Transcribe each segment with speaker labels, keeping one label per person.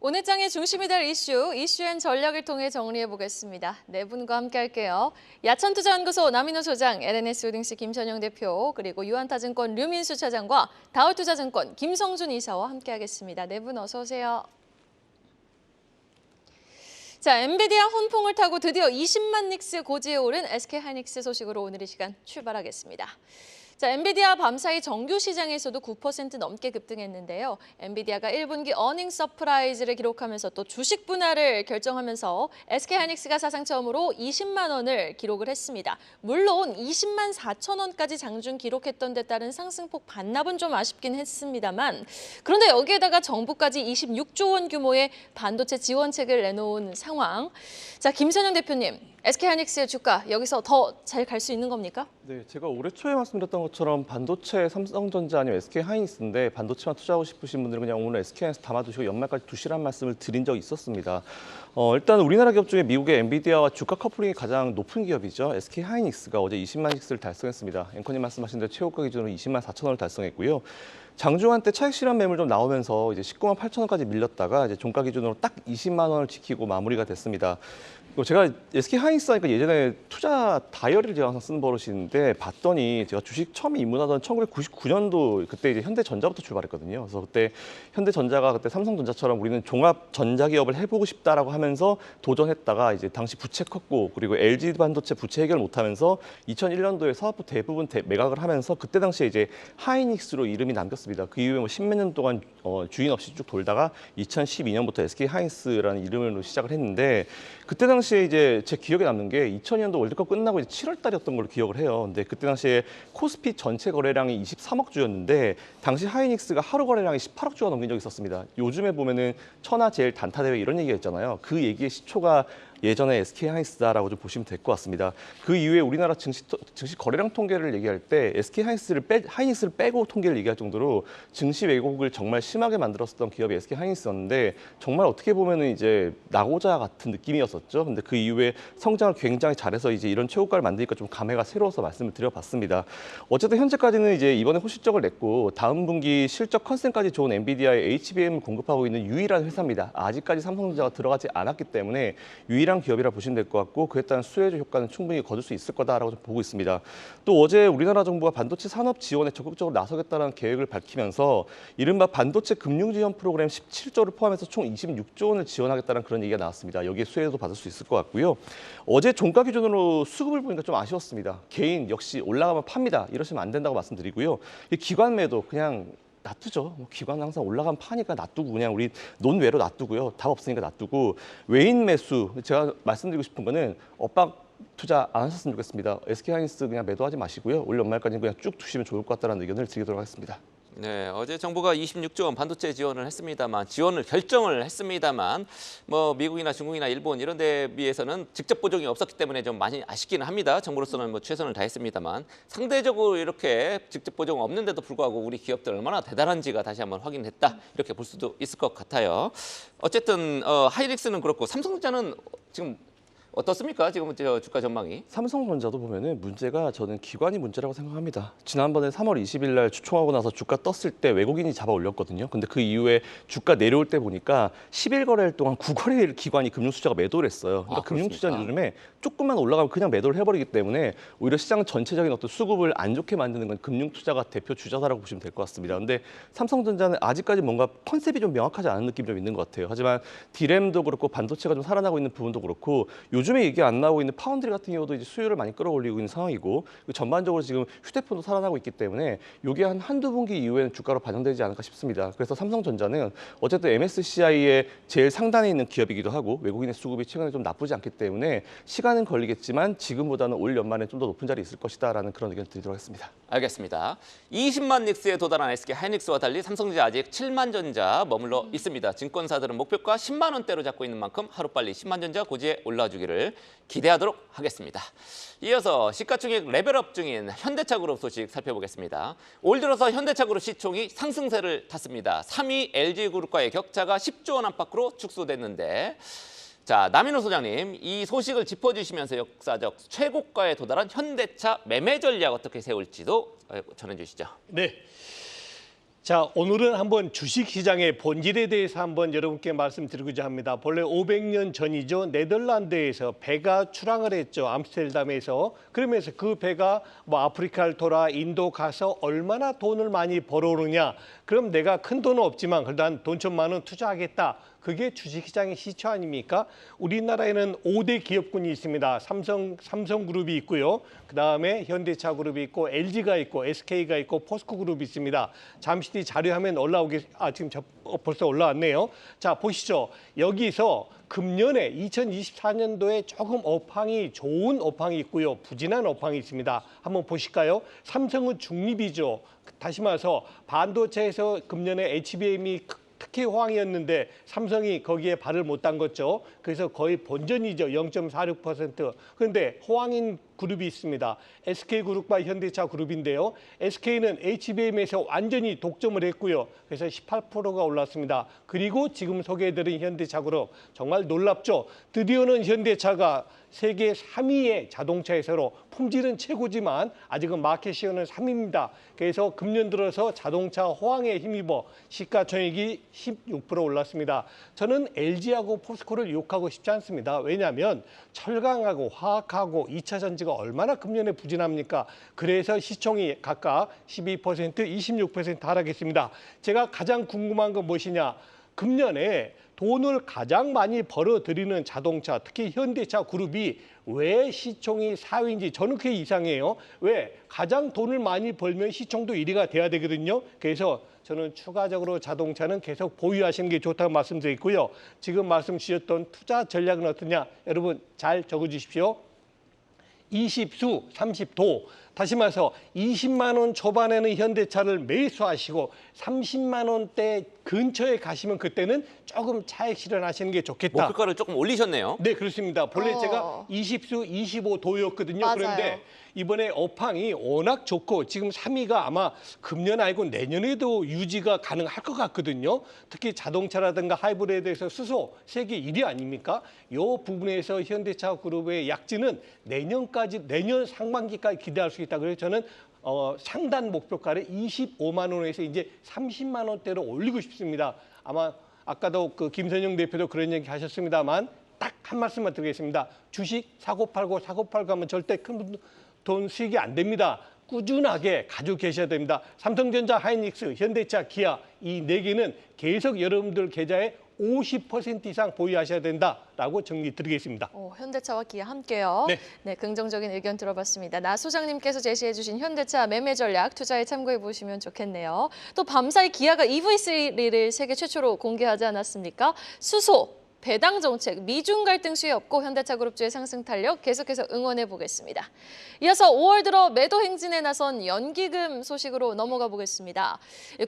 Speaker 1: 오늘 장의 중심이 될 이슈앤 전략을 통해 정리해보겠습니다. 네 분과 함께 할게요. 야천투자연구소 남인호 소장, LNS홀딩스 김선영 대표, 그리고 유한타증권 류민수 차장과 다울투자증권 김성준 이사와 함께하겠습니다. 네 분 어서 오세요. 자, 엔비디아 혼풍을 타고 드디어 20만 닉스 고지에 오른 SK하이닉스 소식으로 오늘 이 시간 출발하겠습니다. 자, 엔비디아 밤사이 정규 시장에서도 9% 넘게 급등했는데요. 엔비디아가 1분기 어닝 서프라이즈를 기록하면서 또 주식 분할을 결정하면서 SK하이닉스가 사상 처음으로 20만 원을 기록을 했습니다. 물론 20만 4천 원까지 장중 기록했던 데 따른 상승폭 반납은 좀 아쉽긴 했습니다만, 그런데 여기에다가 정부까지 26조 원 규모의 반도체 지원책을 내놓은 상황. 자, 김선영 대표님, SK하이닉스의 주가 여기서 더 잘 갈 수 있는 겁니까?
Speaker 2: 네, 제가 올해 초에 말씀드렸던 것처럼 반도체 삼성전자 아니면 SK하이닉스인데 반도체만 투자하고 싶으신 분들은 그냥 오늘 SK하이닉스 담아두시고 연말까지 두시란 말씀을 드린 적이 있었습니다. 일단 우리나라 기업 중에 미국의 엔비디아와 주가 커플링이 가장 높은 기업이죠. SK하이닉스가 어제 20만 닉스를 달성했습니다. 앵커님 말씀하신 대로 최고가 기준으로 20만 4천 원을 달성했고요. 장중한 때 차익 실현 매물 좀 나오면서 이제 19만 8천 원까지 밀렸다가 이제 종가 기준으로 딱 20만 원을 지키고 마무리가 됐습니다. 제가 SK하이닉스 하니까 예전에 투자 다이어리를 제가 항상 쓰는 버릇인데 봤더니 제가 주식 처음 입문하던 1999년도 그때 이제 현대전자부터 출발했거든요. 그래서 그때 현대전자가 그때 삼성전자처럼 우리는 종합 전자기업을 해보고 싶다라고 하면서 도전했다가 이제 당시 부채 컸고 그리고 LG 반도체 부채 해결 못하면서 2001년도에 사업부 대부분 매각을 하면서 그때 당시에 이제 하이닉스로 이름이 남겼습니다. 그 이후에 뭐 십몇 년 동안 주인 없이 쭉 돌다가 2012년부터 SK하이닉스라는 이름으로 시작을 했는데 그때 당시에 이제 제 기억에 남는 게 2000년도 월드컵 끝나고 이제 7월 달이었던 걸로 기억을 해요. 근데 그때 당시에 코스피 전체 거래량이 23억 주였는데 당시 하이닉스가 하루 거래량이 18억 주가 넘긴 적이 있었습니다. 요즘에 보면은 천하 제일 단타 대회 이런 얘기가 있잖아요. 그 얘기의 시초가 예전에 SK하이닉스다라고 좀 보시면 될 것 같습니다. 그 이후에 우리나라 증시 거래량 통계를 얘기할 때 하이닉스를 빼고 통계를 얘기할 정도로 증시 왜곡을 정말 심하게 만들었었던 기업이 SK하이닉스였는데 정말 어떻게 보면은 이제 나고자 같은 느낌이었었죠. 근데 그 이후에 성장을 굉장히 잘해서 이제 이런 최고가를 만드니까 좀 감회가 새로워서 말씀을 드려봤습니다. 어쨌든 현재까지는 이제 이번에 호실적을 냈고 다음 분기 실적 컨센까지 좋은 엔비디아의 HBM을 공급하고 있는 유일한 회사입니다. 아직까지 삼성전자가 들어가지 않았기 때문에 유일한 기업이라 보시면 될 것 같고 그에 따른 수혜주 효과는 충분히 거둘 수 있을 거다라고 좀 보고 있습니다. 또 어제 우리나라 정부가 반도체 산업 지원에 적극적으로 나서겠다는 계획을 밝히면서 이른바 반도체 금융 지원 프로그램 17조를 포함해서 총 26조 원을 지원하겠다는 그런 얘기가 나왔습니다. 여기에 수혜도 받을 수 있을 것 같고요. 어제 종가 기준으로 수급을 보니까 좀 아쉬웠습니다. 개인 역시 올라가면 팝니다. 이러시면 안 된다고 말씀드리고요. 기관 매도 그냥 놔두죠. 기관은 항상 올라간 파니까 놔두고 그냥 우리 논외로 놔두고요. 답 없으니까 놔두고 외인 매수 제가 말씀드리고 싶은 거는 엇박 투자 안 하셨으면 좋겠습니다. SK하이닉스 그냥 매도하지 마시고요. 올 연말까지는 그냥 쭉 두시면 좋을 것 같다는 의견을 드리도록 하겠습니다.
Speaker 3: 네, 어제 정부가 26조 원 반도체 지원을 결정을 했습니다만 뭐 미국이나 중국이나 일본 이런 데에 비해서는 직접 보조금이 없었기 때문에 좀 많이 아쉽기는 합니다. 정부로서는 뭐 최선을 다했습니다만 상대적으로 이렇게 직접 보조금 없는데도 불구하고 우리 기업들 얼마나 대단한지가 다시 한번 확인했다 이렇게 볼 수도 있을 것 같아요. 어쨌든 하이닉스는 그렇고 삼성전자는 지금 어떻습니까? 지금 주가 전망이?
Speaker 2: 삼성전자도 보면은 문제가 저는 기관이 문제라고 생각합니다. 지난번에 3월 20일 날 주총하고 나서 주가 떴을 때 외국인이 잡아 올렸거든요. 근데 그 이후에 주가 내려올 때 보니까 10일 거래일 동안 9거래일 기관이 금융투자가 매도를 했어요. 그러니까 금융투자는 요즘에 조금만 올라가면 그냥 매도를 해버리기 때문에 오히려 시장 전체적인 어떤 수급을 안 좋게 만드는 건 금융투자가 대표 주자다라고 보시면 될 것 같습니다. 근데 삼성전자는 아직까지 뭔가 컨셉이 좀 명확하지 않은 느낌이 좀 있는 것 같아요. 하지만 디램도 그렇고 반도체가 좀 살아나고 있는 부분도 그렇고 요즘에 얘기 안 나오고 있는 파운드리 같은 경우도 이제 수요를 많이 끌어올리고 있는 상황이고 전반적으로 지금 휴대폰도 살아나고 있기 때문에 이게 한두 분기 이후에는 주가로 반영되지 않을까 싶습니다. 그래서 삼성전자는 어쨌든 MSCI의 제일 상단에 있는 기업이기도 하고 외국인의 수급이 최근에 좀 나쁘지 않기 때문에 시간은 걸리겠지만 지금보다는 올 연말에 좀 더 높은 자리에 있을 것이다라는 그런 의견을 드리도록 하겠습니다.
Speaker 3: 알겠습니다. 20만 닉스에 도달한 SK하이닉스와 달리 삼성전자 아직 7만 전자 머물러 있습니다. 증권사들은 목표가 10만 원대로 잡고 있는 만큼 하루빨리 10만 전자 고지에 올라주기를 기대하도록 하겠습니다. 이어서 시가총액 레벨업 중인 현대차그룹 소식 살펴보겠습니다. 올 들어서 현대차그룹 시총이 상승세를 탔습니다. 3위 LG그룹과의 격차가 10조 원 안팎으로 축소됐는데 자, 남인호 소장님, 이 소식을 짚어주시면서 역사적 최고가에 도달한 현대차 매매 전략 어떻게 세울지도 전해주시죠.
Speaker 4: 네. 자, 오늘은 한번 주식시장의 본질에 대해서 한번 여러분께 말씀드리고자 합니다. 본래 500년 전이죠. 네덜란드에서 배가 출항을 했죠. 암스테르담에서. 그러면서 그 배가 뭐 아프리카를 돌아 인도 가서 얼마나 돈을 많이 벌어오느냐. 그럼 내가 큰 돈은 없지만 그래도 한 돈 1,000만 원 투자하겠다. 그게 주식시장의 시초 아닙니까? 우리나라에는 5대 기업군이 있습니다. 삼성그룹이 있고요. 그다음에 현대차그룹이 있고 LG가 있고 SK가 있고 포스코그룹이 있습니다. 잠시 뒤 자료화면 지금 벌써 올라왔네요. 자, 보시죠. 여기서 금년에 2024년도에 조금 좋은 업황이 있고요. 부진한 업황이 있습니다. 한번 보실까요? 삼성은 중립이죠. 다시 말해서 반도체에서 금년에 HBM이 특히 호황이었는데 삼성이 거기에 발을 못 담궜죠. 그래서 거의 본전이죠. 0.46%. 그런데 호황인 그룹이 있습니다. SK그룹과 현대차그룹인데요. SK는 HBM에서 완전히 독점을 했고요. 그래서 18%가 올랐습니다. 그리고 지금 소개해드린 현대차그룹 정말 놀랍죠. 드디어는 현대차가 세계 3위의 자동차 회사로 품질은 최고지만 아직은 마켓시어는 3위입니다. 그래서 금년 들어서 자동차 호황에 힘입어 시가총액이 16% 올랐습니다. 저는 LG하고 포스코를 욕하고 싶지 않습니다. 왜냐하면 철강하고 화학하고 2차 전지가 얼마나 금년에 부진합니까? 그래서 시총이 각각 12%, 26% 하락했습니다. 제가 가장 궁금한 건 무엇이냐? 금년에 돈을 가장 많이 벌어들이는 자동차, 특히 현대차 그룹이 왜 시총이 4위인지 저는 그게 이상해요. 왜? 가장 돈을 많이 벌면 시총도 1위가 돼야 되거든요. 그래서 저는 추가적으로 자동차는 계속 보유하시는 게 좋다고 말씀드리고요. 지금 말씀 주셨던 투자 전략은 어떠냐? 여러분 잘 적어주십시오. 20수, 30도. 다시 말해서 20만 원 초반에는 현대차를 매수하시고 30만 원대 근처에 가시면 그때는 조금 차익 실현하시는 게 좋겠다.
Speaker 3: 목표가를 조금 올리셨네요.
Speaker 4: 네, 그렇습니다. 본래 제가 20수, 25도였거든요.
Speaker 1: 맞아요.
Speaker 4: 그런데 이번에 업황이 워낙 좋고 지금 3위가 아마 금년 아니고 내년에도 유지가 가능할 것 같거든요. 특히 자동차라든가 하이브리드에서 수소 세계 1위 아닙니까? 이 부분에서 현대차 그룹의 약진은 내년 상반기까지 기대할 수 있다. 그래서 저는 상단 목표가를 25만 원에서 이제 30만 원대로 올리고 싶습니다. 아마 아까도 그 김선영 대표도 그런 얘기 하셨습니다만 딱 한 말씀만 드리겠습니다. 주식 사고 팔고 하면 절대 큰 돈 수익이 안 됩니다. 꾸준하게 가지고 계셔야 됩니다. 삼성전자, 하이닉스, 현대차, 기아 이 4개는 계속 여러분들 계좌에 50% 이상 보유하셔야 된다라고 정리 드리겠습니다.
Speaker 1: 현대차와 기아 함께요.
Speaker 4: 네.
Speaker 1: 긍정적인 의견 들어봤습니다. 나 소장님께서 제시해 주신 현대차 매매 전략 투자에 참고해 보시면 좋겠네요. 또 밤사이 기아가 EV3를 세계 최초로 공개하지 않았습니까? 수소, 배당 정책, 미중 갈등 수혜 없고 현대차 그룹주의 상승 탄력 계속해서 응원해 보겠습니다. 이어서 5월 들어 매도 행진에 나선 연기금 소식으로 넘어가 보겠습니다.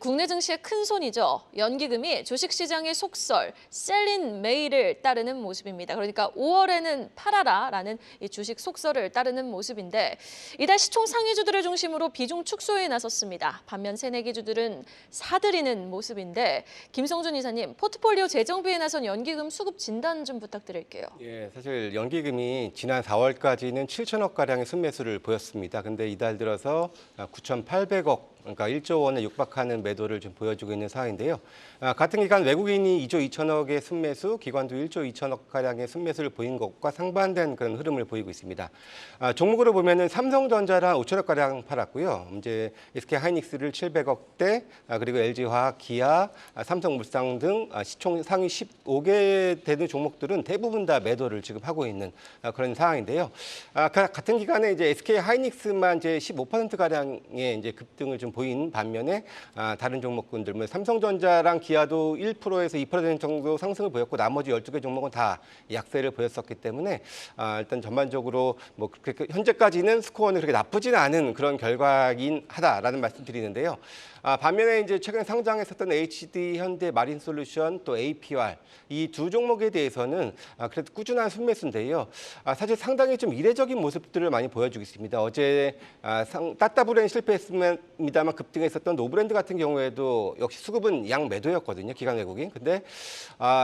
Speaker 1: 국내 증시의 큰 손이죠. 연기금이 주식시장의 속설, 셀린 메일을 따르는 모습입니다. 그러니까 5월에는 팔아라라는 이 주식 속설을 따르는 모습인데 이달 시총 상위주들을 중심으로 비중 축소에 나섰습니다. 반면 새내기주들은 사들이는 모습인데 김성준 이사님, 포트폴리오 재정비에 나선 연기금 수급 진단 좀 부탁드릴게요.
Speaker 5: 예, 사실 연기금이 지난 4월까지는 7천억 가량의 순매수를 보였습니다. 근데 이달 들어서 9,800억, 그러니까 1조 원에 육박하는 매도를 좀 보여주고 있는 상황인데요. 같은 기간 외국인이 2조 2천억의 순매수, 기관도 1조 2천억 가량의 순매수를 보인 것과 상반된 그런 흐름을 보이고 있습니다. 종목으로 보면은 삼성전자랑 5천억 가량 팔았고요. 이제 SK 하이닉스를 700억대, 그리고 LG화학, 기아, 삼성물산 등 시총 상위 15개 되는 종목들은 대부분 다 매도를 지금 하고 있는 그런 상황인데요. 같은 기간에 이제 SK 하이닉스만 이제 15% 가량의 이제 급등을 좀 보인 반면에 다른 종목군들, 뭐 삼성전자랑 기아도 1%에서 2% 정도 상승을 보였고 나머지 12개 종목은 다 약세를 보였었기 때문에 일단 전반적으로 뭐 현재까지는 스코어는 그렇게 나쁘지는 않은 그런 결과긴 하다라는 말씀드리는데요. 반면에 이제 최근 상장했었던 HD 현대 마린솔루션 또 APR 이 두 종목에 대해서는 그래도 꾸준한 순매수인데요. 사실 상당히 좀 이례적인 모습들을 많이 보여주고 있습니다. 어제 따따블엔 실패했습니다. 그나마 급등했었던 노브랜드 같은 경우에도 역시 수급은 양매도였거든요. 기관 외국인. 근데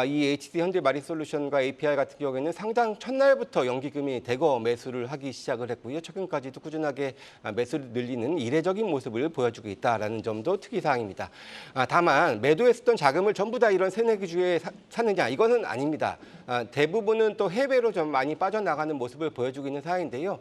Speaker 5: 이 HD 현대마린솔루션과 API 같은 경우에는 상장 첫날부터 연기금이 대거 매수를 하기 시작을 했고요. 최근까지도 꾸준하게 매수를 늘리는 이례적인 모습을 보여주고 있다라는 점도 특이사항입니다. 다만 매도했었던 자금을 전부 다 이런 새내기주에 샀느냐 이거는 아닙니다. 대부분은 또 해외로 좀 많이 빠져나가는 모습을 보여주고 있는 상황인데요.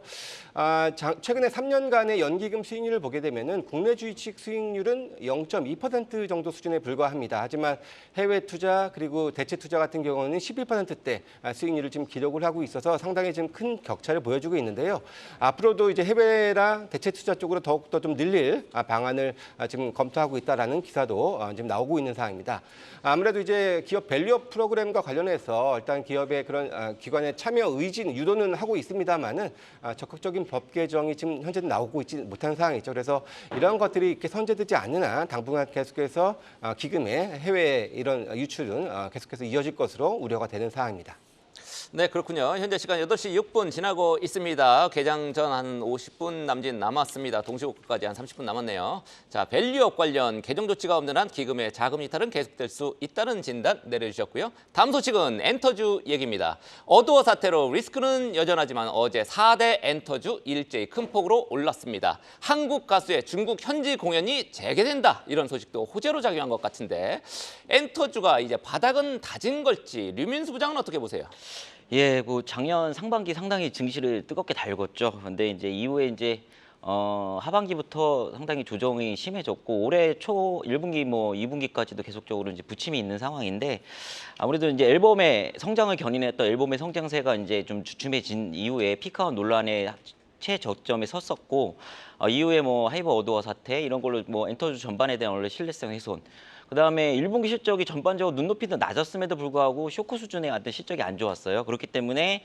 Speaker 5: 최근에 3년간의 연기금 수익률을 보게 되면은 국내 주식 수익률은 0.2% 정도 수준에 불과합니다. 하지만 해외 투자 그리고 대체 투자 같은 경우는 11%대 수익률을 지금 기록을 하고 있어서 상당히 좀 큰 격차를 보여주고 있는데요. 앞으로도 이제 해외랑 대체 투자 쪽으로 더욱더 좀 늘릴 방안을 지금 검토하고 있다라는 기사도 지금 나오고 있는 상황입니다. 아무래도 이제 기업 밸류업 프로그램과 관련해서 일단 기업의 그런 기관의 참여 의지는 유도는 하고 있습니다만은 적극적인 법 개정이 지금 현재는 나오고 있지 못한 상황이죠. 그래서 이런 것들이 이렇게 선제되지 않는 한 당분간 계속해서 기금의 해외 이런 유출은 계속해서 이어질 것으로 우려가 되는 상황입니다.
Speaker 3: 네, 그렇군요. 현재 시간 8시 6분 지나고 있습니다. 개장 전 한 50분 남짓 남았습니다. 동시국까지 한 30분 남았네요. 자, 밸류업 관련 개정 조치가 없는 한 기금의 자금 이탈은 계속될 수 있다는 진단 내려주셨고요. 다음 소식은 엔터주 얘기입니다. 어두워 사태로 리스크는 여전하지만 어제 4대 엔터주 일제히 큰 폭으로 올랐습니다. 한국 가수의 중국 현지 공연이 재개된다. 이런 소식도 호재로 작용한 것 같은데 엔터주가 이제 바닥은 다진 걸지 류민수 부장은 어떻게 보세요?
Speaker 6: 예, 그 작년 상반기 상당히 증시를 뜨겁게 달궜죠. 근데 이제 이후에 이제 하반기부터 상당히 조정이 심해졌고 올해 초 1분기 뭐 2분기까지도 계속적으로 이제 부침이 있는 상황인데 아무래도 이제 앨범의 성장을 견인했던 앨범의 성장세가 이제 좀 주춤해진 이후에 피크아웃 논란의 최저점에 섰었고 이후에 뭐 하이버 어두워 사태 이런 걸로 뭐 엔터주 전반에 대한 원래 신뢰성 훼손 그다음에 1분기 실적이 전반적으로 눈높이도 낮았음에도 불구하고 쇼크 수준의 어떤 실적이 안 좋았어요. 그렇기 때문에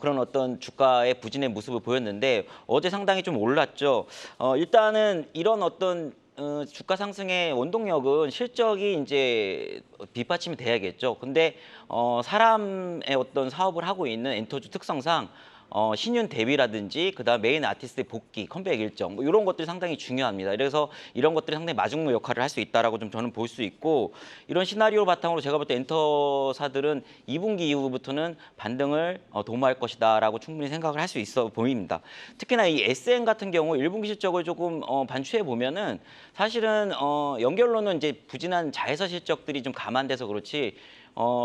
Speaker 6: 그런 어떤 주가의 부진의 모습을 보였는데 어제 상당히 좀 올랐죠. 일단은 이런 어떤 주가 상승의 원동력은 실적이 이제 뒷받침이 돼야겠죠. 근데 사람의 어떤 사업을 하고 있는 엔터주 특성상 신윤 데뷔라든지 그다음 메인 아티스트의 복귀, 컴백 일정 뭐 이런 것들이 상당히 중요합니다. 그래서 이런 것들이 상당히 마중물 역할을 할 수 있다라고 좀 저는 볼 수 있고 이런 시나리오 바탕으로 제가 볼 때 엔터사들은 2분기 이후부터는 반등을 도모할 것이다라고 충분히 생각을 할 수 있어 보입니다. 특히나 이 SM 같은 경우 1분기 실적을 조금 반추해 보면은 사실은 연결로는 이제 부진한 자회사 실적들이 좀 감안돼서 그렇지.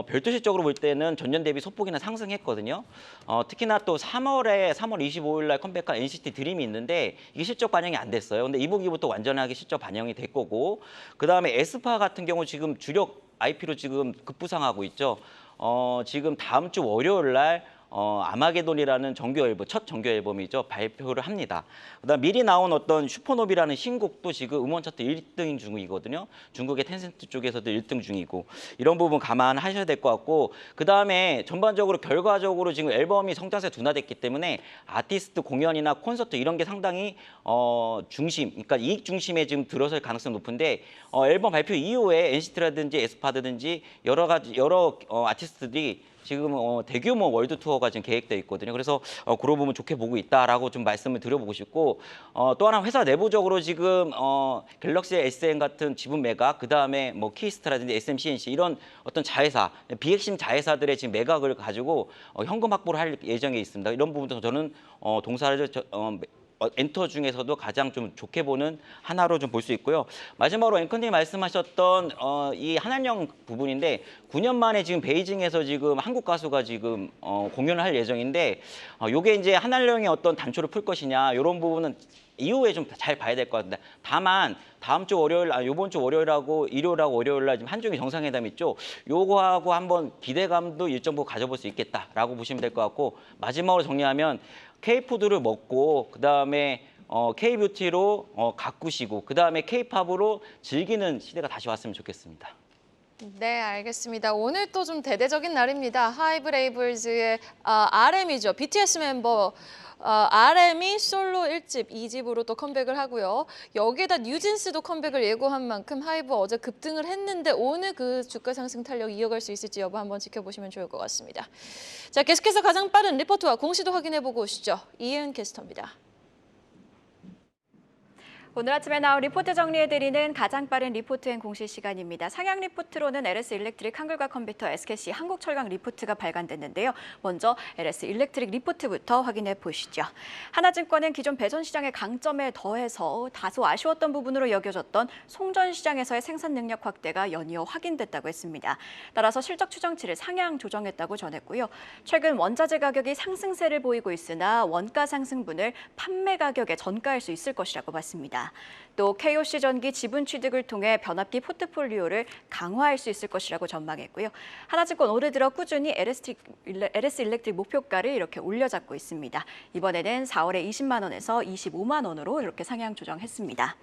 Speaker 6: 별도 실적으로 볼 때는 전년 대비 소폭이나 상승했거든요. 특히나 또 3월 25일 날 컴백한 NCT 드림이 있는데 이게 실적 반영이 안 됐어요. 근데 2분기부터 완전하게 실적 반영이 될 거고 그다음에 에스파 같은 경우 지금 주력 IP로 지금 급부상하고 있죠. 지금 다음 주 월요일 날 아마게돈이라는 정규 앨범, 첫 정규 앨범이죠. 발표를 합니다. 그다음 미리 나온 어떤 슈퍼노비라는 신곡도 지금 음원 차트 1등 중이거든요. 중국의 텐센트 쪽에서도 1등 중이고 이런 부분 감안하셔야 될 것 같고 그다음에 전반적으로 결과적으로 지금 앨범이 성장세 둔화됐기 때문에 아티스트 공연이나 콘서트 이런 게 상당히 중심, 그러니까 이익 중심에 지금 들어설 가능성이 높은데 앨범 발표 이후에 NCT라든지 에스파든지 여러 아티스트들이 지금 대규모 월드 투어가 지금 계획되어 있거든요. 그래서 그런 부분 좋게 보고 있다라고 좀 말씀을 드려보고 싶고 또 하나 회사 내부적으로 지금 갤럭시 SM 같은 지분 매각, 그 다음에 뭐 키스타라든지 SMCNC 이런 어떤 자회사, 비핵심 자회사들의 지금 매각을 가지고 현금 확보를 할 예정에 있습니다. 이런 부분도 저는 동사를 엔터 중에서도 가장 좀 좋게 보는 하나로 좀 볼 수 있고요. 마지막으로 앵커님 말씀하셨던 이 한한령 부분인데 9년 만에 지금 베이징에서 지금 한국 가수가 지금 공연을 할 예정인데 요게 이제 한한령의 어떤 단초를 풀 것이냐 이런 부분은 이후에 좀 잘 봐야 될 것 같습니다. 다만 다음 주 월요일, 이번 주 월요일하고 일요일하고 월요일날 지금 한중일 정상회담 있죠. 요거하고 한번 기대감도 일정 부분 가져볼 수 있겠다라고 보시면 될 것 같고 마지막으로 정리하면 K푸드를 먹고 그다음에 K뷰티로 가꾸시고 그다음에 K팝으로 즐기는 시대가 다시 왔으면 좋겠습니다.
Speaker 1: 네, 알겠습니다. 오늘 또 좀 대대적인 날입니다. 하이브레이블즈의 RM이죠. BTS 멤버 RM이 솔로 1집, 2집으로 또 컴백을 하고요. 여기에다 뉴진스도 컴백을 예고한 만큼 하이브 어제 급등을 했는데 오늘 그 주가 상승 탄력 이어갈 수 있을지 여부 한번 지켜보시면 좋을 것 같습니다. 자, 계속해서 가장 빠른 리포트와 공시도 확인해보고 오시죠. 이은 캐스터입니다.
Speaker 7: 오늘 아침에 나온 리포트 정리해드리는 가장 빠른 리포트행 공시 시간입니다. 상향 리포트로는 LS 일렉트릭, 한글과 컴퓨터, SKC, 한국철강 리포트가 발간됐는데요. 먼저 LS 일렉트릭 리포트부터 확인해 보시죠. 하나증권은 기존 배전 시장의 강점에 더해서 다소 아쉬웠던 부분으로 여겨졌던 송전 시장에서의 생산 능력 확대가 연이어 확인됐다고 했습니다. 따라서 실적 추정치를 상향 조정했다고 전했고요. 최근 원자재 가격이 상승세를 보이고 있으나 원가 상승분을 판매 가격에 전가할 수 있을 것이라고 봤습니다. 또 KOC 전기 지분 취득을 통해 변압기 포트폴리오를 강화할 수 있을 것이라고 전망했고요. 하나증권 올해 들어 꾸준히 LS 일렉트릭 목표가를 이렇게 올려잡고 있습니다. 이번에는 4월에 20만 원에서 25만 원으로 이렇게 상향 조정했습니다.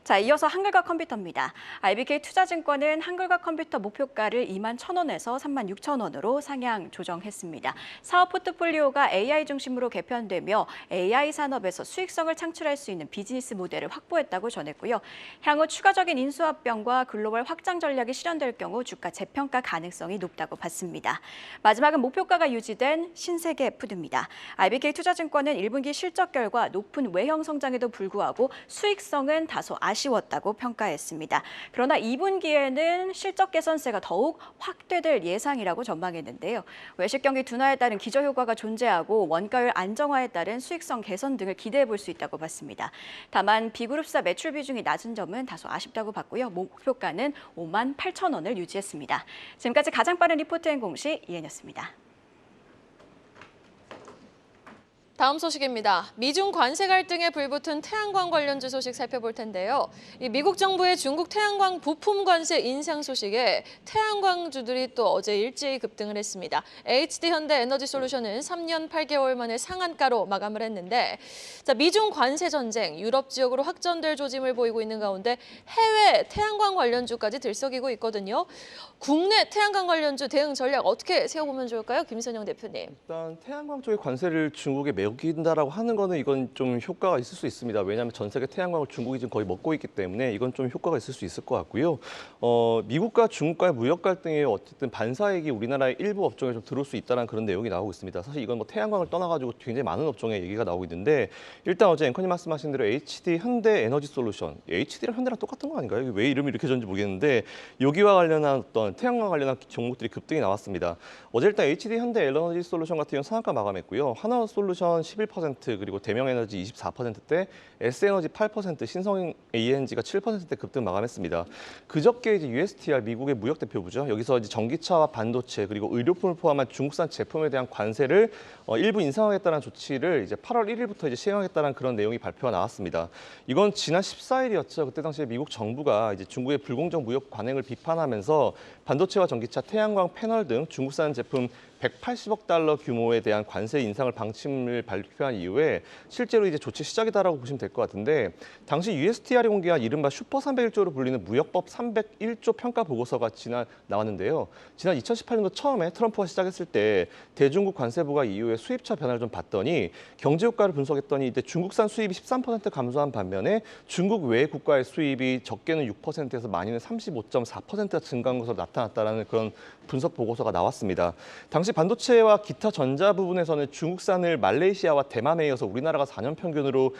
Speaker 7: 자, 이어서 한글과 컴퓨터입니다. IBK 투자증권은 한글과 컴퓨터 목표가를 2만 1,000원에서 3만 6천 원으로 상향 조정했습니다. 사업 포트폴리오가 AI 중심으로 개편되며 AI 산업에서 수익성을 창출할 수 있는 비즈니스 모델을 확보했다고 전했고요. 향후 추가적인 인수합병과 글로벌 확장 전략이 실현될 경우 주가 재평가 가능성이 높다고 봤습니다. 마지막은 목표가가 유지된 신세계 푸드입니다. IBK 투자증권은 1분기 실적 결과 높은 외형 성장에도 불구하고 수익성은 다소 아쉬웠다고 평가했습니다. 그러나 2분기에는 실적 개선세가 더욱 확대될 예상이라고 전망했는데요. 외식 경기 둔화에 따른 기저효과가 존재하고 원가율 안정화에 따른 수익성 개선 등을 기대해 볼 수 있다고 봤습니다. 다만 B그룹사 매출 비중이 낮은 점은 다소 아쉽다고 봤고요. 목표가는 5만 8천 원을 유지했습니다. 지금까지 가장 빠른 리포트행 공시 이은이었습니다.
Speaker 1: 다음 소식입니다. 미중 관세 갈등에 불붙은 태양광 관련주 소식 살펴볼 텐데요. 이 미국 정부의 중국 태양광 부품 관세 인상 소식에 태양광주들이 또 어제 일제히 급등을 했습니다. HD현대에너지솔루션은 3년 8개월 만에 상한가로 마감을 했는데, 자, 미중 관세 전쟁, 유럽 지역으로 확전될 조짐을 보이고 있는 가운데 해외 태양광 관련주까지 들썩이고 있거든요. 국내 태양광 관련주 대응 전략 어떻게 세워보면 좋을까요? 김선영 대표님.
Speaker 2: 일단 태양광 쪽의 관세를 중국에 매긴다라고 하는 거는 이건 좀 효과가 있을 수 있습니다. 왜냐하면 전 세계 태양광을 중국이 지금 거의 먹고 있기 때문에 이건 좀 효과가 있을 수 있을 것 같고요. 미국과 중국과의 무역 갈등에 어쨌든 반사액이 우리나라의 일부 업종에 좀 들어올 수 있다는 그런 내용이 나오고 있습니다. 사실 이건 뭐 태양광을 떠나가지고 굉장히 많은 업종에 얘기가 나오고 있는데, 일단 어제 앵커님 말씀하신 대로 HD 현대에너지솔루션, HD랑 현대랑 똑같은 거 아닌가요? 왜 이름이 이렇게 졌는지 모르겠는데 여기와 관련한 어떤 태양광 관련한 종목들이 급등이 나왔습니다. 어제 일단 HD 현대에너지솔루션 같은 경우는 상한가 마감했고요. 하나솔루션 11%, 그리고 대명에너지 24%대, S에너지 8%, 신성 ANG가 7%대 급등 마감했습니다. 그저께 이제 USTR 미국의 무역 대표부죠. 여기서 이제 전기차와 반도체 그리고 의료품을 포함한 중국산 제품에 대한 관세를 일부 인상하겠다는 조치를 이제 8월 1일부터 이제 시행하겠다는 그런 내용이 발표가 나왔습니다. 이건 지난 14일이었죠. 그때 당시에 미국 정부가 이제 중국의 불공정 무역 관행을 비판하면서 반도체와 전기차, 태양광 패널 등 중국산 제품 180억 달러 규모에 대한 관세 인상을 방침을 발표한 이후에 실제로 이제 조치 시작이다라고 보시면 될 것 같은데, 당시 USTR이 공개한 이른바 슈퍼 301조로 불리는 무역법 301조 평가 보고서가 나왔는데요. 지난 2018년도 처음에 트럼프가 시작했을 때 대중국 관세부가 이후에 수입처 변화를 좀 봤더니 경제 효과를 분석했더니 이때 중국산 수입이 13% 감소한 반면에 중국 외 국가의 수입이 적게는 6%에서 많이는 35.4%가 증가한 것으로 나타났다는 그런 분석 보고서가 나왔습니다. 당시 반도체와 기타 전자 부분에서는 중국산을 말레이시아와 대만에 이어서 우리나라가 4년 평균으로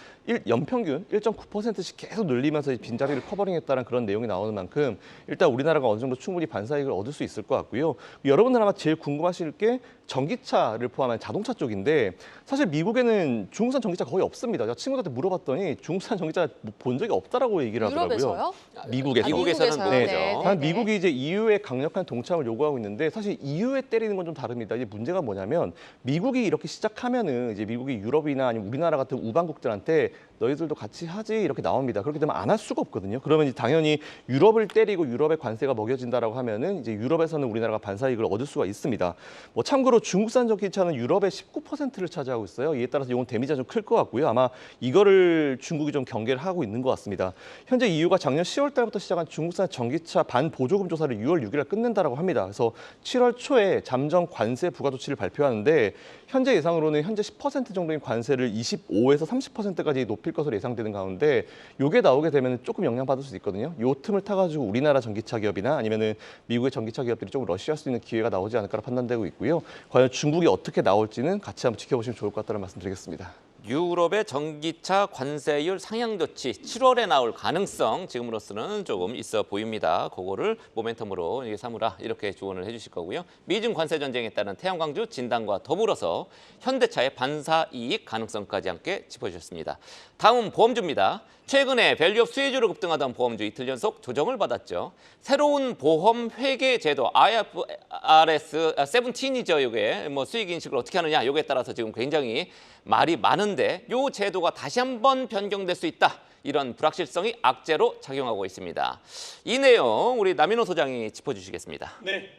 Speaker 2: 연평균 1.9%씩 계속 늘리면서 빈자리를 커버링했다는 그런 내용이 나오는 만큼 일단 우리나라가 어느 정도 충분히 반사이익을 얻을 수 있을 것 같고요. 여러분들 아마 제일 궁금하실 게 전기차를 포함한 자동차 쪽인데, 사실 미국에는 중국산 전기차 거의 없습니다. 제가 친구들한테 물어봤더니 중국산 전기차 본 적이 없다라고 얘기를 하더라고요.
Speaker 1: 유럽에서요?
Speaker 3: 미국에서는 못
Speaker 1: 네.
Speaker 3: 보죠.
Speaker 2: 단 미국이 이제 EU의 강력한 동참을 요구하고 있는데, 사실 EU에 때리는 건 좀 다릅니다. 이제 문제가 뭐냐면 미국이 이렇게 시작하면은 이제 미국이 유럽이나 아니면 우리나라 같은 우방국들한테 너희들도 같이 하지 이렇게 나옵니다. 그렇게 되면 안 할 수가 없거든요. 그러면 이제 당연히 유럽을 때리고 유럽의 관세가 먹여진다라고 하면은 이제 유럽에서는 우리나라가 반사이익을 얻을 수가 있습니다. 뭐 참고로 중국산 전기차는 유럽의 19%를 차지하고 있어요. 이에 따라서 이건 데미지가 좀 클 것 같고요. 아마 이거를 중국이 좀 경계를 하고 있는 것 같습니다. 현재 EU가 작년 10월 달부터 시작한 중국산 전기차 반보조금 조사를 6월 6일 날 끝낸다라고 합니다. 그래서 7월 초에 잠정 관세 부과 조치를 발표하는데, 현재 예상으로는 현재 10% 정도인 관세를 25에서 30%까지 높일 것으로 예상되는 가운데 이게 나오게 되면 조금 영향받을 수 있거든요. 요 틈을 타가지고 우리나라 전기차 기업이나 아니면은 미국의 전기차 기업들이 조금 러시할 수 있는 기회가 나오지 않을까 판단되고 있고요. 과연 중국이 어떻게 나올지는 같이 한번 지켜보시면 좋을 것 같다는 말씀드리겠습니다.
Speaker 3: 유럽의 전기차 관세율 상향 조치 7월에 나올 가능성 지금으로서는 조금 있어 보입니다. 그거를 모멘텀으로 이게 삼으라 이렇게 조언을 해주실 거고요. 미중 관세 전쟁에 따른 태양광주 진단과 더불어서 현대차의 반사 이익 가능성까지 함께 짚어주셨습니다. 다음 보험주입니다. 최근에 밸류업 수혜주로 급등하던 보험주 이틀 연속 조정을 받았죠. 새로운 보험 회계 제도 IFRS 17이죠. 이게 뭐 수익 인식을 어떻게 하느냐 이거에 따라서 지금 굉장히 말이 많은데 이 제도가 다시 한번 변경될 수 있다. 이런 불확실성이 악재로 작용하고 있습니다. 이 내용 우리 남인호 소장이 짚어주시겠습니다.
Speaker 4: 네.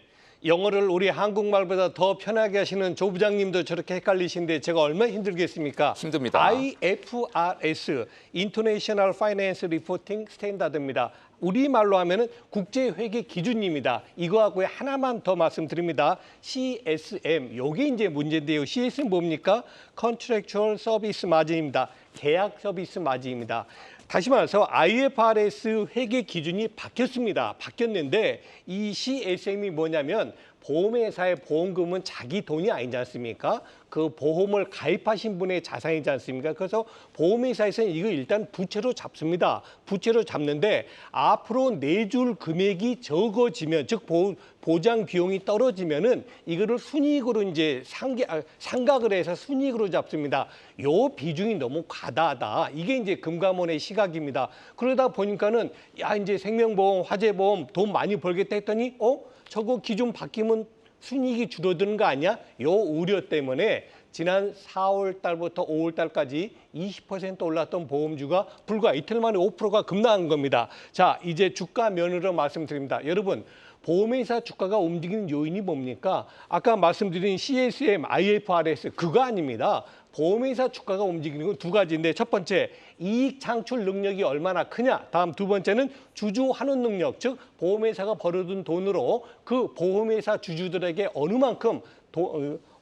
Speaker 4: 영어를 우리 한국말보다 더 편하게 하시는 조 부장님도 저렇게 헷갈리시는데 제가 얼마나 힘들겠습니까?
Speaker 3: 힘듭니다.
Speaker 4: IFRS, International Finance Reporting Standard입니다. 우리말로 하면은 국제회계 기준입니다. 이거하고 하나만 더 말씀드립니다. CSM, 요게 이제 문제인데요. CSM 뭡니까? Contractual Service Margin입니다. 계약 서비스 마진입니다. 다시 말해서 IFRS 회계 기준이 바뀌었습니다. 바뀌었는데 이 CSM이 뭐냐면 보험회사의 보험금은 자기 돈이 아니지 않습니까? 그 보험을 가입하신 분의 자산이지 않습니까? 그래서 보험회사에서는 이거 일단 부채로 잡습니다. 부채로 잡는데 앞으로 내줄 금액이 적어지면, 즉 보장 비용이 떨어지면은 이거를 순이익으로 이제 상각을 해서 순이익으로 잡습니다. 요 비중이 너무 과다하다. 이게 이제 금감원의 시각입니다. 그러다 보니까는 야 이제 생명보험, 화재보험 돈 많이 벌겠다 했더니 저거 기준 바뀌면 순이익이 줄어드는 거 아니야? 요 우려 때문에 지난 4월 달부터 5월 달까지 20% 올랐던 보험주가 불과 이틀 만에 5%가 급락한 겁니다. 자, 이제 주가 면으로 말씀드립니다. 여러분, 보험회사 주가가 움직이는 요인이 뭡니까? 아까 말씀드린 CSM, IFRS 그거 아닙니다. 보험회사 주가가 움직이는 건 두 가지인데 첫 번째, 이익 창출 능력이 얼마나 크냐. 다음 두 번째는 주주 환원 능력, 즉 보험회사가 벌어둔 돈으로 그 보험회사 주주들에게 어느 만큼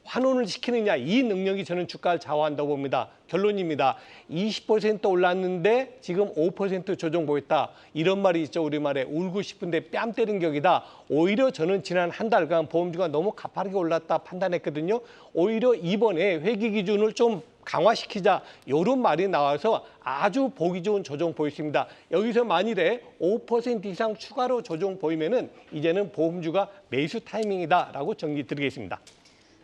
Speaker 4: 환원을 시키느냐, 이 능력이 저는 주가를 좌우한다고 봅니다. 결론입니다. 20% 올랐는데 지금 5% 조정 보였다. 이런 말이 있죠. 우리말에 울고 싶은데 뺨 때린 격이다. 오히려 저는 지난 한 달간 보험주가 너무 가파르게 올랐다 판단했거든요. 오히려 이번에 회계 기준을 좀 강화시키자 이런 말이 나와서 아주 보기 좋은 조정 보였습니다. 여기서 만일에 5% 이상 추가로 조정 보이면은 이제는 보험주가 매수 타이밍이다라고 정리 드리겠습니다.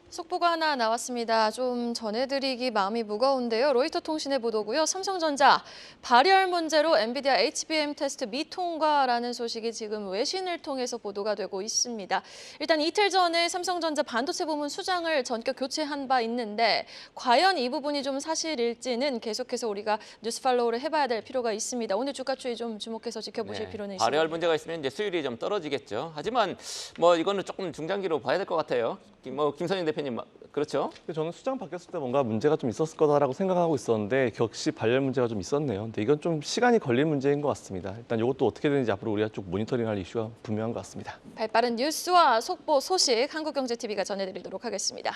Speaker 1: 속보가 하나 나왔습니다. 좀 전해드리기 마음이 무거운데요. 로이터 통신의 보도고요. 삼성전자 발열 문제로 엔비디아 HBM 테스트 미통과라는 소식이 지금 외신을 통해서 보도가 되고 있습니다. 일단 이틀 전에 삼성전자 반도체 부문 수장을 전격 교체한 바 있는데 과연 이 부분이 좀 사실일지는 계속해서 우리가 뉴스 팔로우를 해봐야 될 필요가 있습니다. 오늘 주가 추이 좀 주목해서 지켜보실 필요는 있습니다.
Speaker 3: 발열 문제가 있으면 이제 수율이 좀 떨어지겠죠. 하지만 뭐 이거는 조금 중장기로 봐야 될 것 같아요. 김선영 대표님 그렇죠?
Speaker 2: 저는 수장 바뀌었을 때 뭔가 문제가 좀 있었을 거다라고 생각하고 있었는데 역시 발열 문제가 좀 있었네요. 근데 이건 좀 시간이 걸릴 문제인 것 같습니다. 일단 이것도 어떻게 되는지 앞으로 우리가 쭉 모니터링할 이슈가 분명한 것 같습니다.
Speaker 1: 발빠른 뉴스와 속보 소식 한국경제TV가 전해드리도록 하겠습니다.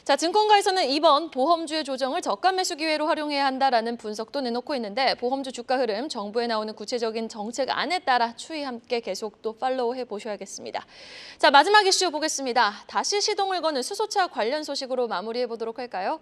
Speaker 1: 자, 증권가에서는 이번 보험주의 조정을 저가 매수 기회로 활용해야 한다라는 분석도 내놓고 있는데 보험주 주가 흐름, 정부에 나오는 구체적인 정책 안에 따라 추이 함께 계속 또 팔로우 해보셔야겠습니다. 자, 마지막 이슈 보겠습니다. 다시 시동을 거는 수소차 관련 소식으로 마무리해 보도록 할까요?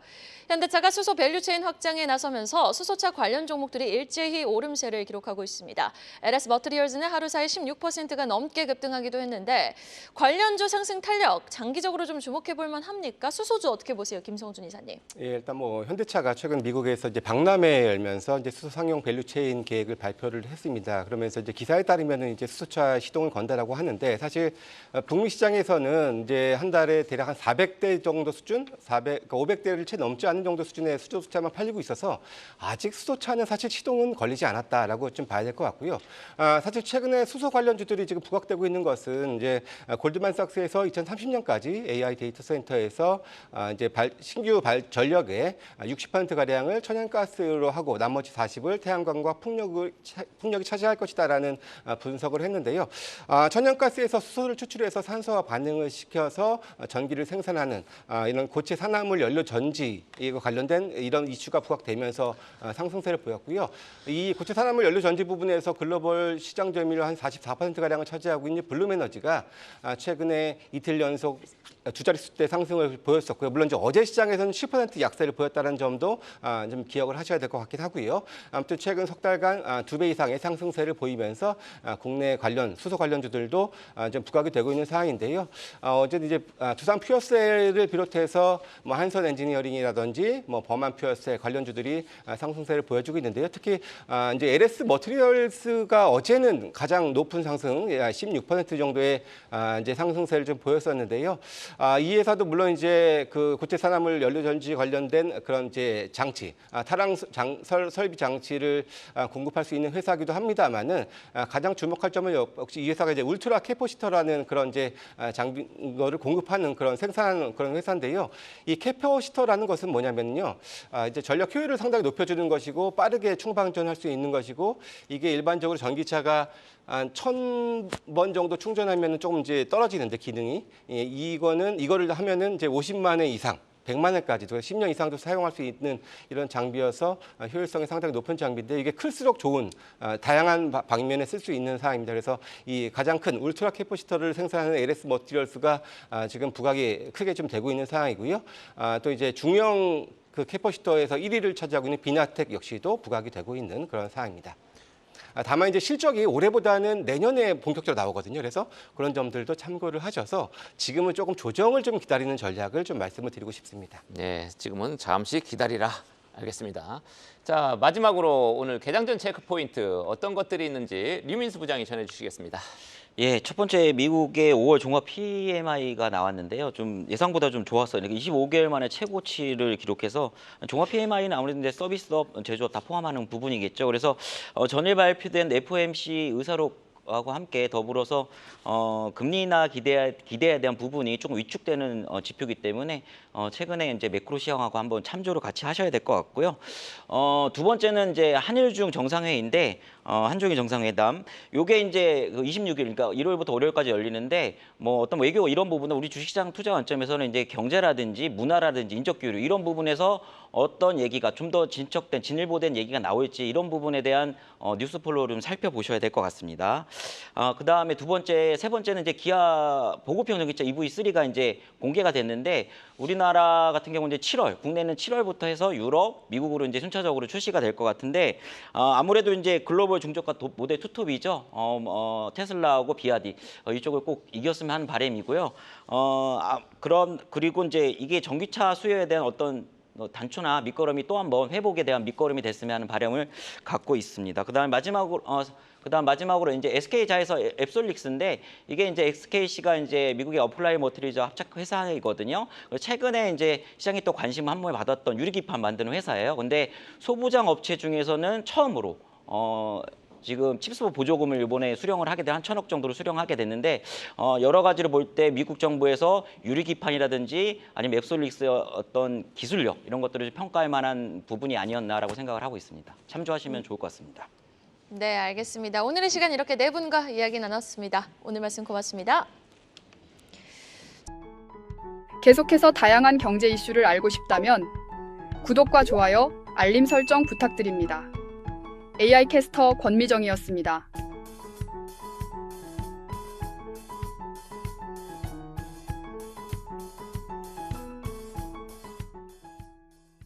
Speaker 1: 현대차가 수소 밸류체인 확장에 나서면서 수소차 관련 종목들이 일제히 오름세를 기록하고 있습니다. LS 머티리얼즈는 하루 사이 16%가 넘게 급등하기도 했는데 관련주 상승 탄력 장기적으로 좀 주목해 볼 만합니까? 수소주 어떻게 보세요, 김성준 이사님?
Speaker 5: 예, 일단 뭐 현대차가 최근 미국에서 이제 박람회 열면서 이제 수소 상용 밸류체인 계획을 발표를 했습니다. 그러면서 이제 기사에 따르면은 이제 수소차 시동을 건다라고 하는데 사실 북미 시장에서는 이제 한 달에 대략 한 400대 정도 수준, 500대를 채 넘지 않는 정도 수준의 수소차만 팔리고 있어서 아직 수소차는 사실 시동은 걸리지 않았다라고 좀 봐야 될 것 같고요. 사실 최근에 수소 관련주들이 지금 부각되고 있는 것은 이제 골드만삭스에서 2030년까지 AI 데이터 센터에서 이제 신규 전력의 60% 가량을 천연가스로 하고 나머지 40을 태양광과 풍력이 차지할 것이다라는 분석을 했는데요. 천연가스에서 수소를 추출해서 산소와 반응을 시켜서 전기를 생산하는 이런 이런 고체 산화물 연료 전지 이거 관련된 이런 이슈가 부각되면서 상승세를 보였고요. 이 고체 산화물 연료 전지 부분에서 글로벌 시장 점유율 한 44%가량을 차지하고 있는 블룸에너지가 최근에 이틀 연속 두 자릿수대 상승을 보였었고요. 물론 이제 어제 시장에서는 10% 약세를 보였다는 점도 좀 기억을 하셔야 될 것 같긴 하고요. 아무튼 최근 석 달간 2배 이상의 상승세를 보이면서 국내 관련 수소 관련주들도 좀 부각이 되고 있는 상황인데요. 어제 이제 두산 퓨어셀을 비롯해서 뭐 한선 엔지니어링이라든지 뭐 범한 퓨어셀 관련주들이 상승세를 보여주고 있는데요. 특히 이제 LS 머티리얼스가 어제는 가장 높은 상승 16% 정도의 이제 상승세를 좀 보였었는데요. 이 회사도 물론 이제 그 고체 산화물 연료 전지 관련된 그런 이제 장치, 타랑 설비 장치를 공급할 수 있는 회사이기도 합니다만은 가장 주목할 점은 역시 이 회사가 이제 울트라 캐퍼시터라는 그런 이제 장비를 공급하는 그런 생산하는 그런 회사인데요. 이 캐퍼시터라는 것은 뭐냐면요, 이제 전력 효율을 상당히 높여주는 것이고 빠르게 충방전할 수 있는 것이고 이게 일반적으로 전기차가 한 1,000번 정도 충전하면 조금 이제 떨어지는데 기능이 이거를 하면은 이제 50만 회 이상 100만 회까지도 10년 이상도 사용할 수 있는 이런 장비여서 효율성이 상당히 높은 장비인데 이게 클수록 좋은 다양한 방면에 쓸 수 있는 사항입니다. 그래서 이 가장 큰 울트라 캐퍼시터를 생산하는 LS 머티리얼스가 지금 부각이 크게 좀 되고 있는 상황이고요. 또 이제 중형 그 캐퍼시터에서 1위를 차지하고 있는 비나텍 역시도 부각이 되고 있는 그런 상황입니다. 다만 이제 실적이 올해보다는 내년에 본격적으로 나오거든요. 그래서 그런 점들도 참고를 하셔서 지금은 조금 조정을 좀 기다리는 전략을 좀 말씀을 드리고 싶습니다.
Speaker 3: 네, 지금은 잠시 기다리라. 알겠습니다. 자, 마지막으로 오늘 개장전 체크 포인트 어떤 것들이 있는지 류민수 부장이 전해주시겠습니다.
Speaker 6: 예, 첫 번째 미국의 5월 종합 PMI가 나왔는데요. 좀 예상보다 좀 좋았어요. 25개월 만에 최고치를 기록해서 종합 PMI는 아무래도 이제 서비스업, 제조업 다 포함하는 부분이겠죠. 그래서 전일 발표된 FOMC 의사록하고 함께 더불어서 금리 인하 기대에 대한 부분이 조금 위축되는 지표이기 때문에 최근에 이제 매크로 시황하고 한번 참조를 같이 하셔야 될 것 같고요. 두 번째는 이제 한일중 정상회의인데 한중일 정상회담. 요게 이제 26일, 그러니까 일요일부터 월요일까지 열리는데 뭐 어떤 외교 이런 부분은 우리 주식시장 투자 관점에서는 이제 경제라든지 문화라든지 인적 교류 이런 부분에서 어떤 얘기가 좀 더 진일보된 얘기가 나올지 이런 부분에 대한 뉴스 폴로를 좀 살펴보셔야 될 것 같습니다. 그다음에 세 번째는 이제 기아 보급형 전기차 EV3가 이제 공개가 됐는데 우리나라 같은 경우는 이제 7월, 국내는 7월부터 해서 유럽, 미국으로 이제 순차적으로 출시가 될 것 같은데 아무래도 이제 글로벌 중저가 모델 투톱이죠. 테슬라하고 비아디 이쪽을 꼭 이겼으면 하는 바람이고요. 그리고 이제 이게 전기차 수요에 대한 어떤 단초나 밑거름이 또 한번 회복에 대한 밑거름이 됐으면 하는 바람을 갖고 있습니다. 그다음 마지막으로 이제 SK자에서 앱솔릭스인데 이게 이제 SKC가 이제 미국의 어플라이 머티리얼 합작 회사이거든요. 최근에 이제 시장이 또 관심을 한 번에 받았던 유리기판 만드는 회사예요. 근데 소부장 업체 중에서는 처음으로 지금 칩스 보조금을 이번에 수령을 하게 돼 한 1,000억 정도로 수령하게 됐는데 여러 가지로 볼 때 미국 정부에서 유리기판이라든지 아니면 앱솔릭스의 어떤 기술력 이런 것들을 평가할 만한 부분이 아니었나라고 생각을 하고 있습니다. 참조하시면 좋을 것 같습니다.
Speaker 1: 네, 알겠습니다. 오늘의 시간 이렇게 네 분과 이야기 나눴습니다. 오늘 말씀 고맙습니다.
Speaker 8: 계속해서 다양한 경제 이슈를 알고 싶다면 구독과 좋아요, 알림 설정 부탁드립니다. AI 캐스터 권미정이었습니다.